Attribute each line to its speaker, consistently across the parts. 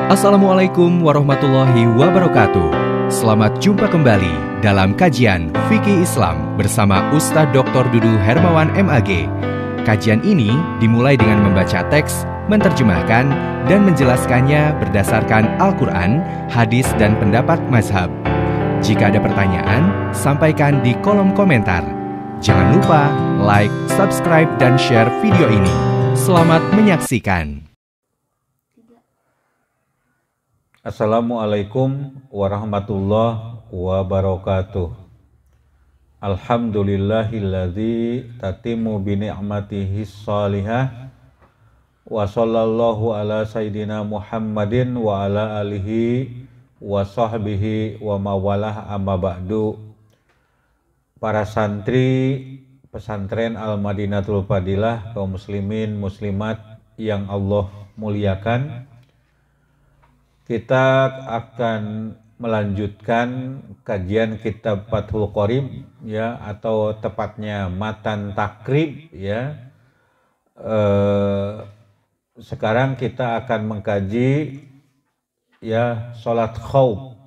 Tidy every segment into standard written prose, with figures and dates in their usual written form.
Speaker 1: Assalamualaikum warahmatullahi wabarakatuh. Selamat jumpa kembali dalam kajian Fikih Islam bersama Ustadz Dr. Dudu Hermawan MAG. Kajian ini dimulai dengan membaca teks, menerjemahkan, dan menjelaskannya berdasarkan Al-Quran, hadis, dan pendapat mazhab. Jika ada pertanyaan, sampaikan di kolom komentar. Jangan lupa like, subscribe, dan share video ini. Selamat menyaksikan.
Speaker 2: Assalamualaikum warahmatullahi wabarakatuh. Alhamdulillahilladzi tatimmu bi ni'matihi shalihah wa sallallahu ala sayyidina Muhammadin wa ala alihi wa sahbihi wa mawalah amma ba'du. Para santri pesantren Al-Madinatul Fadilah, kaum muslimin muslimat yang Allah muliakan, kita akan melanjutkan kajian kitab Fathul Qorib ya, atau tepatnya Matan Takrib ya. Sekarang kita akan mengkaji ya salat khauf.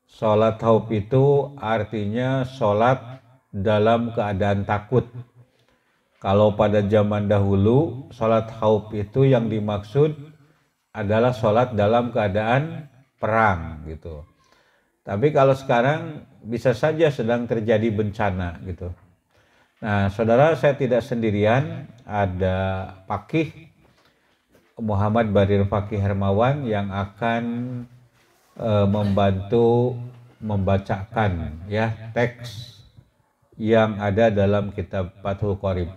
Speaker 2: Salat khauf itu artinya salat dalam keadaan takut. Kalau pada zaman dahulu salat khauf itu yang dimaksud adalah sholat dalam keadaan perang gitu. Tapi kalau sekarang bisa saja sedang terjadi bencana gitu. Nah, saudara, saya tidak sendirian, ada Fakih Muhammad Barir Fakih Hermawan yang akan membantu membacakan ya teks yang ada dalam kitab Fathul Qorib.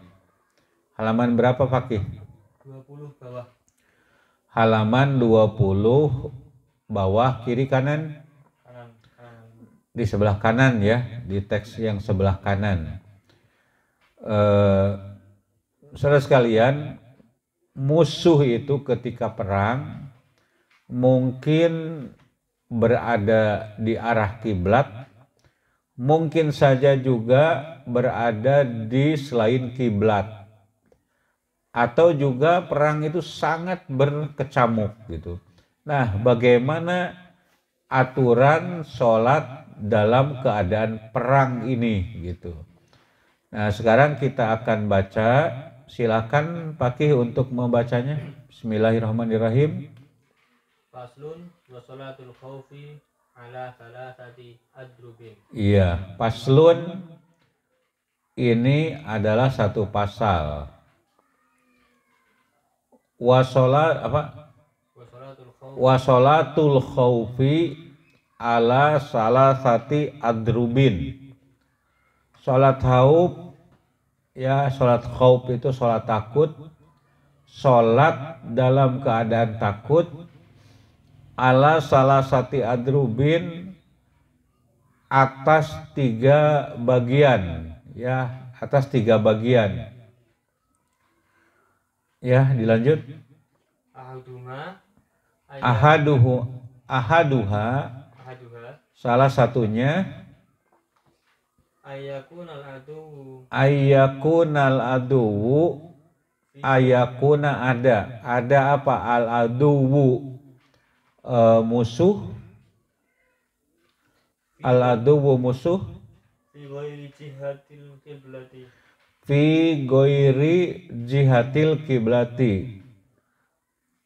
Speaker 2: Halaman berapa, Fakih?
Speaker 3: 20 bawah.
Speaker 2: Halaman 20 bawah, kiri kanan?
Speaker 3: Kanan.
Speaker 2: Di sebelah kanan ya, di teks yang sebelah kanan. Saudara sekalian, musuh itu ketika perang mungkin berada di arah kiblat, mungkin saja juga berada di selain kiblat, atau juga perang itu sangat berkecamuk gitu. Nah, bagaimana aturan sholat dalam keadaan perang ini gitu. Nah, sekarang kita akan baca. Silakan Fakih untuk membacanya. Bismillahirrahmanirrahim.
Speaker 3: Faslun wa sholatul khaufi ala thalathati adrubin.
Speaker 2: Iya, faslun ini adalah satu pasal. Wasolatul khaufi ala salasati adrubin. Salat khauf ya, salat khauf itu salat takut. Salat dalam keadaan takut ala salasati adrubin, atas 3 bagian ya, atas 3 bagian. Ya, dilanjut. Ahaduha salah satunya ayakunal aduwu ayakuna ada apa? Al aduwu musuh, al aduwu musuh fi goiri jihatil kiblati.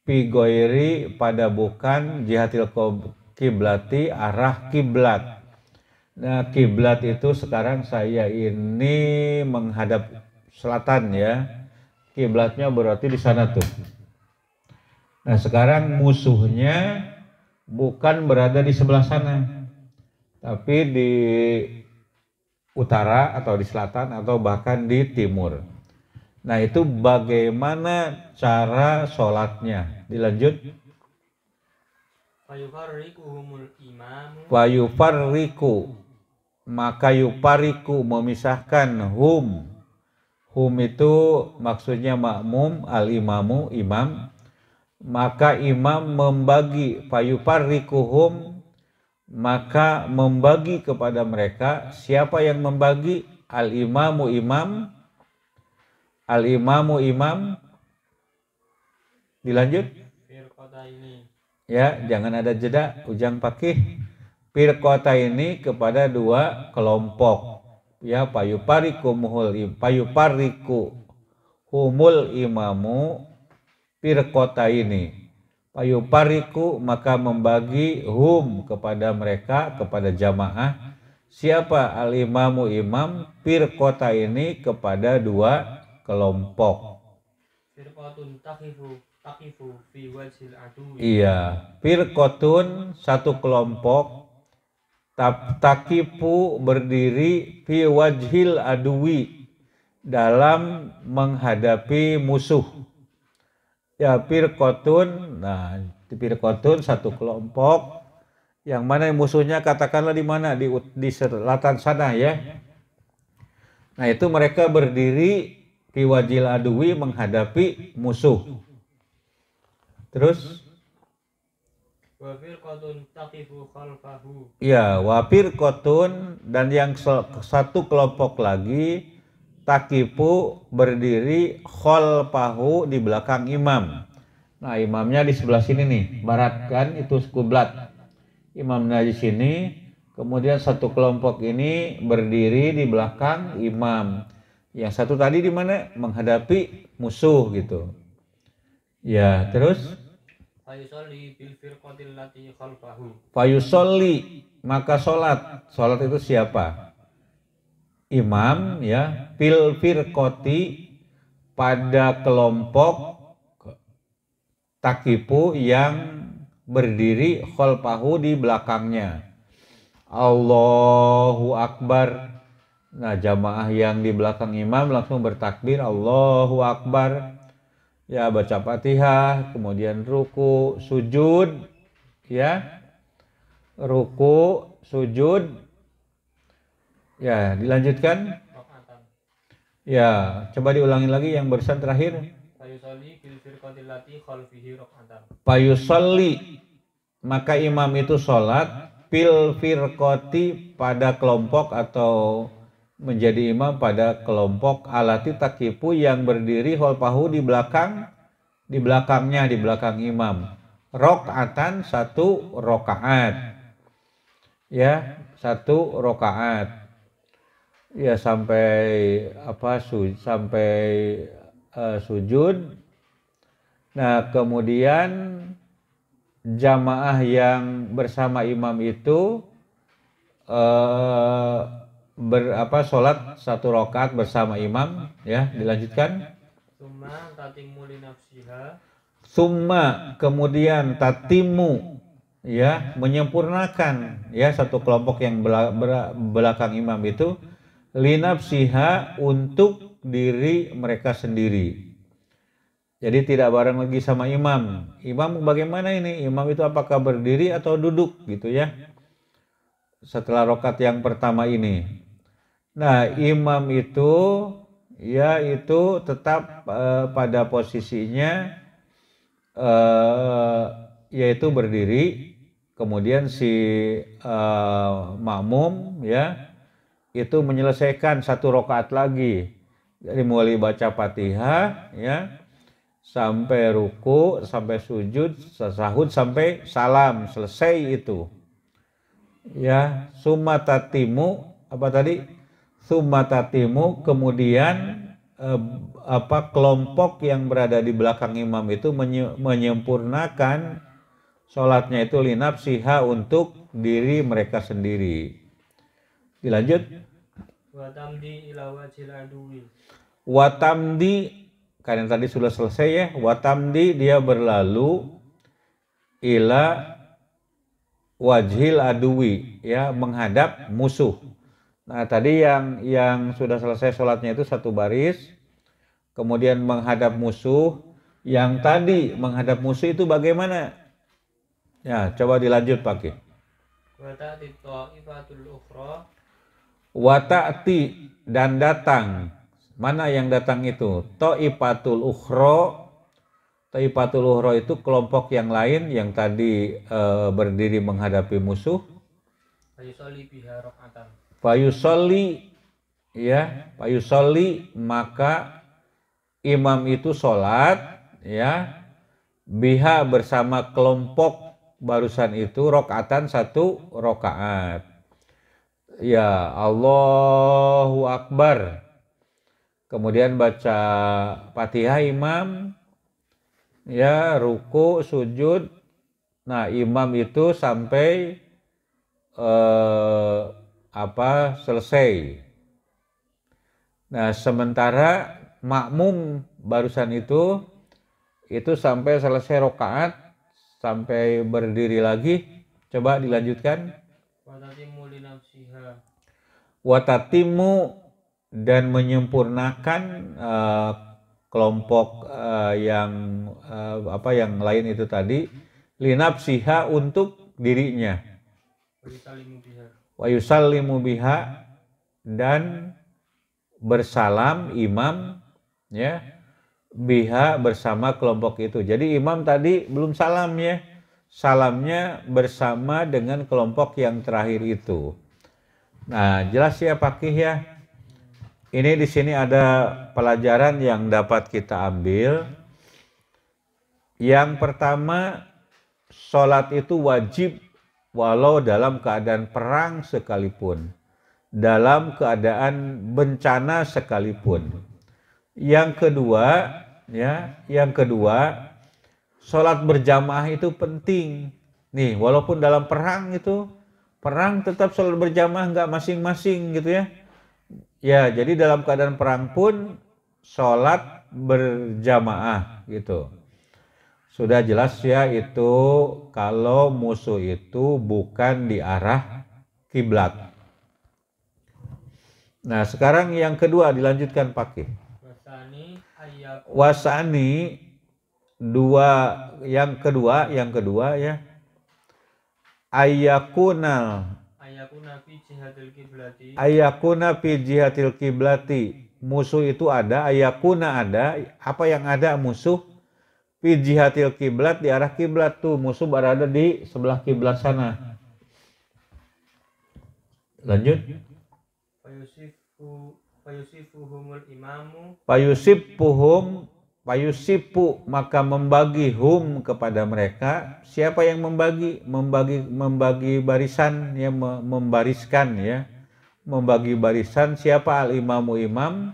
Speaker 2: Fi goiri pada bukan, jihatil kiblati arah kiblat. Nah, kiblat itu sekarang saya ini menghadap selatan ya. Kiblatnya berarti di sana tuh. Nah, sekarang musuhnya bukan berada di sebelah sana, tapi di utara atau di selatan atau bahkan di timur. Nah, itu bagaimana cara sholatnya? Dilanjut. Fayufarriku, maka yufariku memisahkan hum. Hum itu maksudnya makmum, al-imamu imam. Maka imam membagi, fayufarrikuhum, maka membagi kepada mereka. Siapa yang membagi? Al-imamu imam. Al-imamu imam. Dilanjut. Ya, jangan ada jeda. Ujang pakih firqota ini kepada dua kelompok. Ya, payupariku humul imamu firqota ini. Payupariku maka membagi kepada mereka, kepada jamaah. Siapa al-imamu imam firqota ini kepada dua kelompok.
Speaker 3: Firqatun taqifu fi wajhil aduwi.
Speaker 2: Iya, firqatun satu kelompok takifu berdiri fi wajhil aduwi dalam menghadapi musuh. Ya, firqatun, nah firqatun satu kelompok yang mana musuhnya katakanlah di mana di selatan sana ya. Nah, itu mereka berdiri fi wajhil aduwi menghadapi musuh. Terus
Speaker 3: Wa firqatun taqifu khalfahu.
Speaker 2: ya, wa firqatun dan yang satu kelompok lagi takifu berdiri khalfahu di belakang imam. Nah, imamnya di sebelah sini nih, barat kan itu kiblat. Imamnya di sini, kemudian satu kelompok ini berdiri di belakang imam. Yang satu tadi di mana? Menghadapi musuh gitu. Ya, terus
Speaker 3: Fayusolli bil firqatil lati khalfahu.
Speaker 2: fayusolli maka sholat. Sholat itu siapa? Imam ya, fil firqati pada kelompok takifu yang berdiri khalfahu di belakangnya. Allahu Akbar. Nah, jamaah yang di belakang imam langsung bertakbir Allahu Akbar. Ya, baca Fatihah, kemudian ruku, sujud, ya. Ruku, sujud. Ya, dilanjutkan.
Speaker 3: Rakaatan.
Speaker 2: Ya, coba diulangi lagi yang barusan terakhir.
Speaker 3: Fayusolli bil firqatil lati khalfihi rakaatan.
Speaker 2: Fayusolli maka imam itu sholat fil firqati pada kelompok atau menjadi imam pada kelompok alati takifu yang berdiri khalfahu di belakangnya di belakang imam. Rakaatan satu rakaat. Ya, satu rakaat. Ya, sampai sujud. Nah, kemudian jamaah yang bersama imam itu sholat satu rakaat bersama imam ya, dilanjutkan.
Speaker 3: Summa tatimu li nafsiha.
Speaker 2: Summa kemudian tatimu ya, menyempurnakan ya satu kelompok yang belakang imam itu linafsiha untuk diri mereka sendiri. Jadi tidak bareng lagi sama imam. Imam bagaimana ini? Imam itu apakah berdiri atau duduk gitu ya? Setelah rakaat yang pertama ini. Nah, imam itu ya itu tetap pada posisinya yaitu berdiri. Kemudian si makmum ya itu menyelesaikan satu rakaat lagi. Dari mulai baca Fatihah ya sampai ruku, sampai sujud, sahud, sampai salam, selesai itu. Ya, summatatimu apa tadi? Summatatimu kemudian kelompok yang berada di belakang imam itu menyempurnakan sholatnya itu linafsiha untuk diri mereka sendiri. Dilanjut.
Speaker 3: Watamdi ila wajhil aduwi.
Speaker 2: Watamdi karena tadi sudah selesai ya. Watamdi dia berlalu ila wajhil aduwi ya, menghadap musuh. Nah, tadi yang sudah selesai sholatnya itu satu baris, kemudian menghadap musuh. Yang tadi menghadap musuh itu bagaimana? Ya, coba dilanjut pakai.
Speaker 3: Wa ta'ti ta'ifatul ukhra.
Speaker 2: Wa ta'ti dan datang. Mana yang datang itu? Ta'ifatul ukhra. Ta'ifatul ukhra itu kelompok yang lain yang tadi berdiri menghadapi musuh.
Speaker 3: Fayusolli biha rakaatan.
Speaker 2: Fayusolli ya, fayusolli maka imam itu sholat ya biha bersama kelompok barusan itu rokaatan 1 rokaat. Ya, Allahu Akbar. Kemudian baca Fatihah imam, ya, ruku, sujud. Nah, imam itu sampai selesai. Nah, sementara makmum barusan itu sampai selesai rokaat, sampai berdiri lagi. Coba dilanjutkan. Watatimu dan menyempurnakan kelompok yang lain itu tadi, linafsiha untuk dirinya, wa yusallimu biha dan bersalam imam, ya, biha bersama kelompok itu. Jadi imam tadi belum salam, ya, salamnya bersama dengan kelompok yang terakhir itu. Nah, jelas ya Pakih ya. Ini di sini ada pelajaran yang dapat kita ambil. Yang pertama, sholat itu wajib walau dalam keadaan perang sekalipun, dalam keadaan bencana sekalipun. Yang kedua, sholat berjamaah itu penting. Nih, walaupun dalam perang tetap sholat berjamaah, nggak masing-masing gitu ya. Ya, jadi dalam keadaan perang pun sholat berjamaah gitu. Sudah jelas ya itu kalau musuh itu bukan di arah kiblat. Nah, sekarang yang kedua dilanjutkan pakai. Wasani yang kedua ya. Ayakuna fi jihatil kiblati. Musuh itu ada, ayakuna ada. Apa yang ada musuh? Fi jihatil kiblat, di arah kiblat tuh. Musuh berada di sebelah kiblat sana. Lanjut. Payusipu maka membagi hum kepada mereka. Siapa yang membagi barisan, ya, membariskan, ya, membagi barisan. Siapa? Al imamu imam.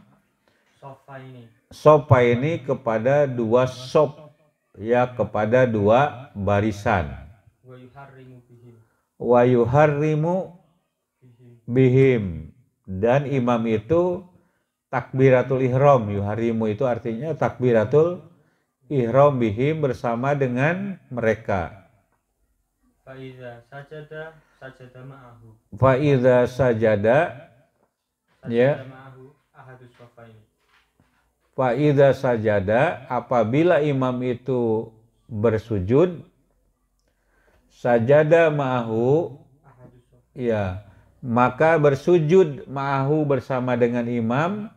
Speaker 2: Sofa ini kepada 2 sop, ya, kepada 2 barisan. Wa yuharrimu bihim, dan imam itu takbiratul ihram. Yuharimu itu artinya takbiratul ihram bihim, bersama dengan mereka. Faiza sajada ya. Faiza sajada, apabila imam itu bersujud, sajada ma'ahu, ya, maka bersujud ma'ahu bersama dengan imam,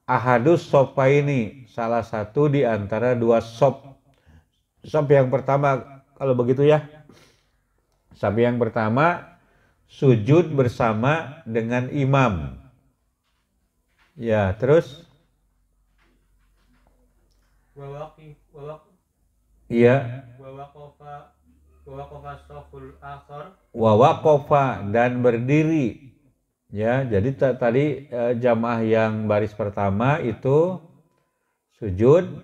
Speaker 2: ahadus sofaini, salah satu di antara 2 sop. Sop yang pertama, kalau begitu ya, sop yang pertama sujud bersama dengan imam. Ya, terus iya, wawaqofa dan berdiri. Ya, jadi tadi jamaah yang baris pertama itu sujud,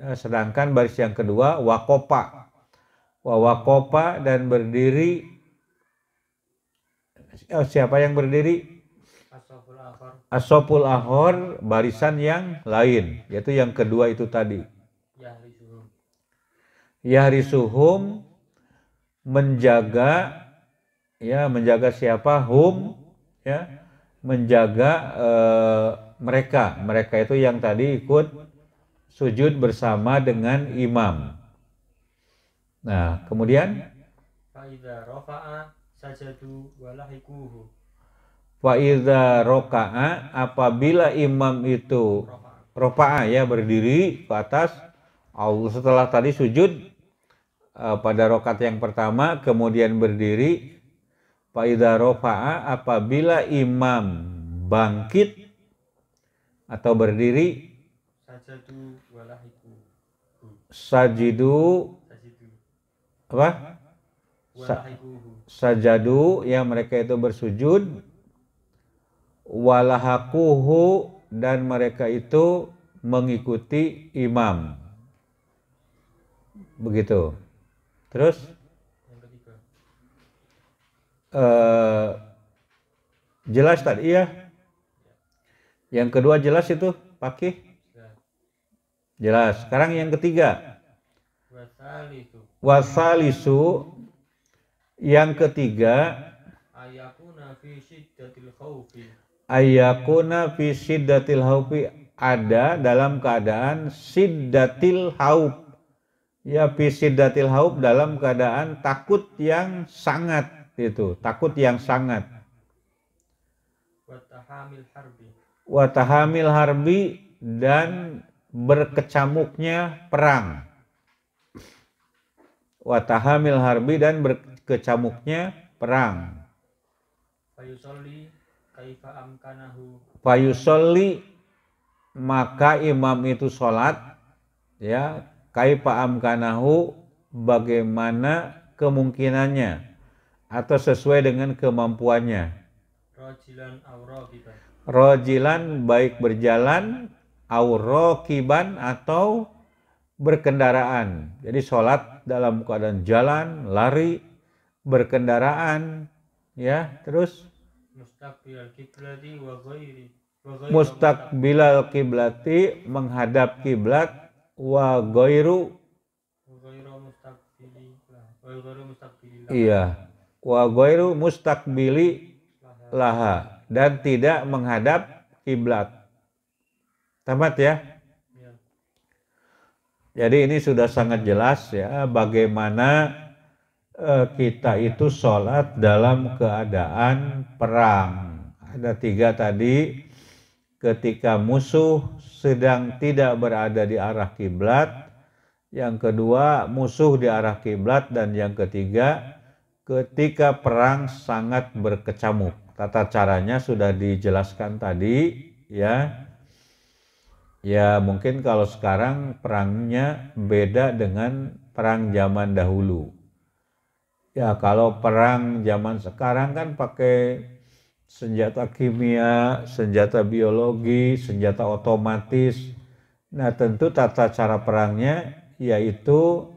Speaker 2: sedangkan baris yang kedua waqofa. Wawaqofa dan berdiri. Siapa yang berdiri? As-soful akhor, barisan yang lain, yaitu yang kedua itu tadi. Yahrisuhum, menjaga, ya, menjaga siapa? Hum, ya, menjaga mereka itu yang tadi ikut sujud bersama dengan imam. Nah, kemudian faiza roka'a, apabila imam itu roka'a, ya, berdiri ke atas, Allah setelah tadi sujud pada rokaat yang pertama, kemudian berdiri. Faiza roka'a, apabila imam bangkit atau berdiri, sajidu apa?
Speaker 3: walahiquhu.
Speaker 2: Sajadu, ya mereka itu bersujud. Walahaquhu, dan mereka itu mengikuti imam. Begitu. Terus
Speaker 3: Yang ketiga.
Speaker 2: Jelas tadi ya. Yang kedua jelas itu Pakih?
Speaker 3: Ya.
Speaker 2: Jelas. Sekarang yang ketiga.
Speaker 3: Wasalisu
Speaker 2: Wasalisu, yang ketiga,
Speaker 3: ayakuna fi syiddatil khawfi.
Speaker 2: ayakuna fi siddatil haufi, ada dalam keadaan siddatil haub. Ya, fi siddatil haub, dalam keadaan takut yang sangat, itu takut yang sangat.
Speaker 3: Watahamil harbi.
Speaker 2: Watahamil harbi, dan berkecamuknya perang. Watahamil harbi, dan berkecamuknya perang.
Speaker 3: Fayusolli kaifa amkanahu.
Speaker 2: Fayusolli, maka imam itu sholat, ya, kaifa amkanahu, bagaimana kemungkinannya atau sesuai dengan kemampuannya.
Speaker 3: Rajilan aw ragiban.
Speaker 2: Rajilan, baik berjalan, aw rakiban, atau berkendaraan. Jadi sholat dalam keadaan jalan, lari, berkendaraan, ya. Terus
Speaker 3: Mustaqbilal kiblati wa ghairi.
Speaker 2: mustaqbilal kiblati, menghadap kiblat, wa ghairu, iya, wa ghairu mustaqbili laha, dan tidak menghadap kiblat. Tamat ya. Jadi ini sudah sangat jelas ya bagaimana kita itu sholat dalam keadaan perang. Ada 3 tadi, ketika musuh sedang tidak berada di arah kiblat, yang kedua musuh di arah kiblat, dan yang ketiga ketika perang sangat berkecamuk. Tata caranya sudah dijelaskan tadi ya. Ya mungkin kalau sekarang perangnya beda dengan perang zaman dahulu. Ya kalau perang zaman sekarang kan pakai senjata kimia, senjata biologi, senjata otomatis. Nah tentu tata cara perangnya yaitu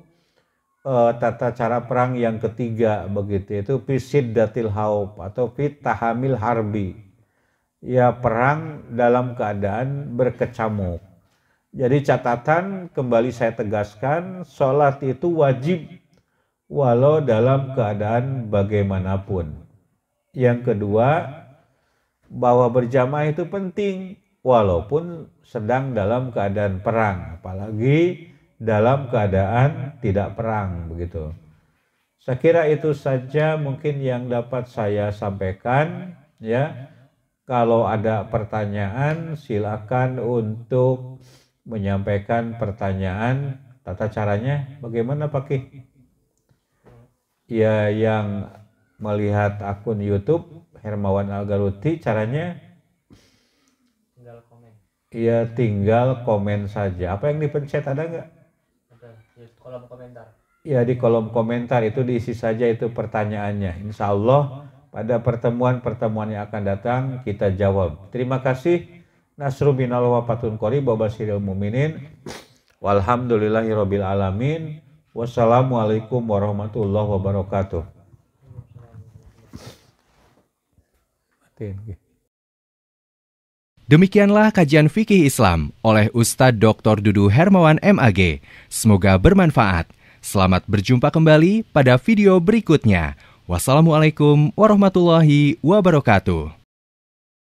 Speaker 2: tata cara perang yang ketiga begitu, itu fi siddatil haub atau fi tahamil harbi. Ya perang dalam keadaan berkecamuk. Jadi catatan kembali saya tegaskan, sholat itu wajib walau dalam keadaan bagaimanapun. Yang kedua, bahwa berjamaah itu penting walaupun sedang dalam keadaan perang, apalagi dalam keadaan tidak perang begitu. Saya kira itu saja mungkin yang dapat saya sampaikan ya. Kalau ada pertanyaan silakan untuk menyampaikan pertanyaan. Tata caranya bagaimana Pak Ki? Ya yang melihat akun YouTube Hermawan Al-Garuti, caranya
Speaker 3: Tinggal komen.
Speaker 2: ya tinggal komen saja. Apa yang dipencet ada nggak?
Speaker 3: Ada di kolom komentar.
Speaker 2: Ya di kolom komentar itu diisi saja itu pertanyaannya. Insya Allah pada pertemuan-pertemuan yang akan datang kita jawab. Terima kasih. Nasru minal wa fatun qarib wa basyiril mu'minin. Walhamdulillahirabbil alamin. Wassalamualaikum warahmatullahi wabarakatuh.
Speaker 1: Demikianlah kajian fikih Islam oleh Ustadz Dr. Dudu Hermawan MAG. Semoga bermanfaat. Selamat berjumpa kembali pada video berikutnya. Wassalamualaikum warahmatullahi wabarakatuh.